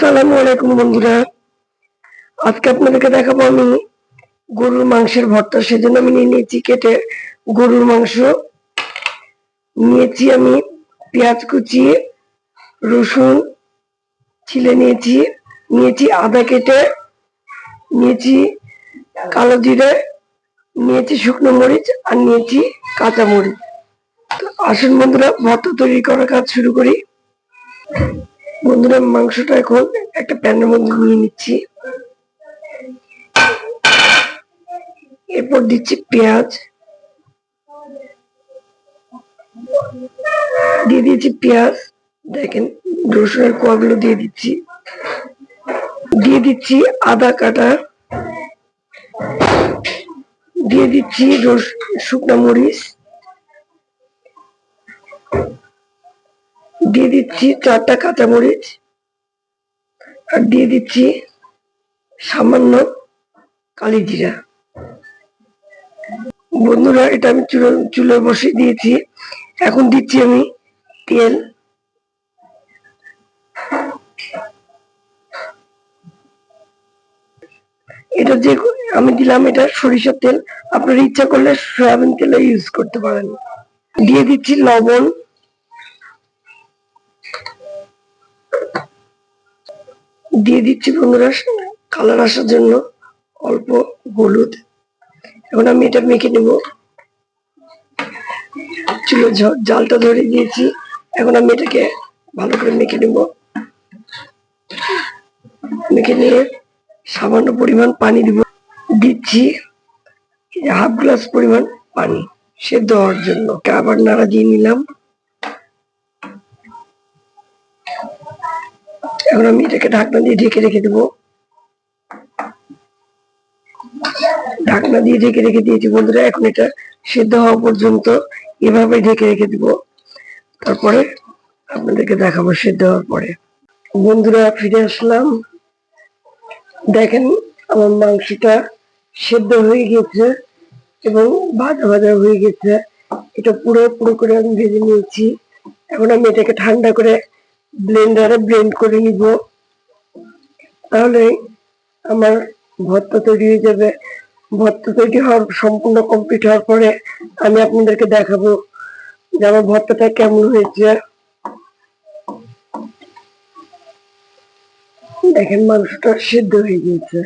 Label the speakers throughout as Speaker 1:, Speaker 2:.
Speaker 1: আসসালামু আলাইকুম বন্ধুরা, আজকে আপনাদেরকে দেখাবো আমি গরুর মাংসের ভর্তা। সেজন্য আমি নিয়ে নিয়েছি কেটে গরুর মাংস, নিয়েছি আমি পেঁয়াজ কুচি, রসুন ছিলে নিয়েছি, নিয়েছি আদা কেটে, নিয়েছি কালো জিরে, নিয়েছি শুকনো মরিচ আর নিয়েছি কাঁচা মরিচ। আসুন বন্ধুরা ভর্তা তৈরি করার কাজ শুরু করি। বন্ধুরা মাংসটা এখন একটা প্যানের মধ্যে নিয়ে নিচ্ছি, এরপর দিচ্ছি পেঁয়াজ, দিয়ে দিয়েছি পেঁয়াজ, দেখেন রসুনের কোয়াগুলো দিয়ে দিচ্ছি, দিয়ে দিচ্ছি আদা কাটা, দিয়ে দিচ্ছি শুকনো মরিচ, দিয়ে দিচ্ছি 4টা কাঁচা মরিচ, আর দিয়ে দিচ্ছি সামান্য কালি জিরা। বন্ধুরা এটা আমি চুলোয় বসিয়ে দিয়েছি। এখন দিচ্ছি আমি তেল, এটা যে আমি দিলাম এটা সরিষার তেল, আপনার ইচ্ছা করলে সয়াবিন তেল ইউজ করতে পারেন। দিয়ে দিচ্ছি লবণ, দিয়ে দিচ্ছি বন্ধুরা কালার আসার জন্য অল্প হলুদ। এখন আমি এটা মেখে নেব। চুলো জালটা ধরে দিয়েছি, এখন আমি এটাকে ভালো করে মেখে নেব। মেখে নিয়ে সামান্য পরিমাণ পানি দিব, দিচ্ছি হাফ গ্লাস পরিমাণ পানি সেদ্ধ হওয়ার জন্য। আবার নাড়া দিয়ে নিলাম। এখন আমি এটাকে ঢাকনা দিয়ে ঢেকে রেখে দেবো। ঢাকনা দিয়ে ঢেকে রেখে দিয়েছি বন্ধুরা। এখন এটা সেদ্ধ হওয়া পর্যন্ত এভাবে ঢেকে রেখে দিব, তারপরে আপনাদেরকে দেখাবো সেদ্ধ হওয়ার পরে। বন্ধুরা ফিরে আসলাম, দেখেন আমার মাংসটা সেদ্ধ হয়ে গেছে এবং ভাজা ভাজা হয়ে গেছে। এটা পুরো করে আমি ভেজে নিয়েছি। এখন আমি এটাকে ঠান্ডা করে ব্লেন্ডারে ব্লেন্ড করে নিব, তাহলে আমার ভর্তা তৈরি হয়ে যাবে। ভর্তা তৈরি হওয়ার সম্পূর্ণ কমপ্লিট হওয়ার পরে আমি আপনাদেরকে দেখাবো যে আমার ভর্তাটা কেমন হয়েছে। দেখেন মাংসটা সিদ্ধ হয়ে গিয়েছে,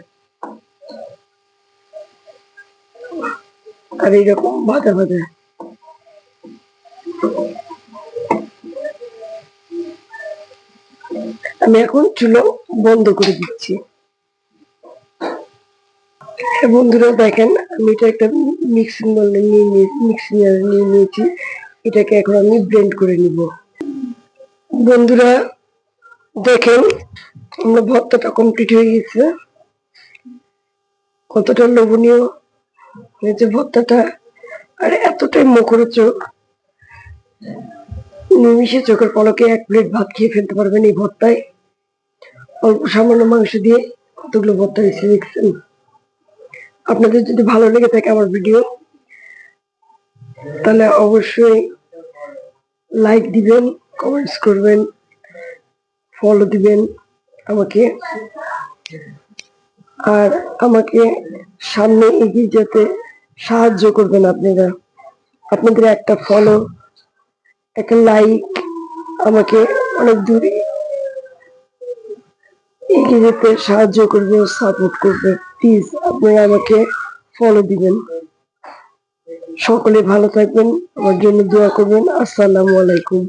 Speaker 1: আর এইরকম ভাজা ভাজা। আমি এখন চুলো বন্ধ করে দিচ্ছি। বন্ধুরা দেখেন আমি এটা একটা মিক্সিং বলে নিয়ে নিয়েছি। এটাকে এখন আমি ব্লেন্ড করে নিব। বন্ধুরা দেখেন আমরা ভর্তাটা কমপ্লিট হয়ে গেছে। কতটা লোভনীয় হয়েছে ভর্তাটা, আর এতটাই মুখরোচক, নিমিষে চোখের পলকে 1 প্লেট ভাত খেয়ে ফেলতে পারবেন এই ভর্তায়। অল্প সামান্য মাংস দিয়ে কতগুলো ভর্তা এসে দেখছেন। আপনাদের যদি ভালো লেগে থাকে আমার ভিডিও, তাহলে অবশ্যই লাইক দিবেন, কমেন্টস করবেন, ফলো দিবেন আমাকে, আর আমাকে সামনে এগিয়ে যেতে সাহায্য করবেন আপনারা। আপনাদের একটা ফলো, একটা লাইক আমাকে অনেক দূরে এগিয়ে যেতে সাহায্য করবে, সাপোর্ট করবে। প্লিজ আপনারা আমাকে ফলো দিবেন। সকলে ভালো থাকবেন, আমার জন্য দোয়া করবেন। আসসালামু আলাইকুম।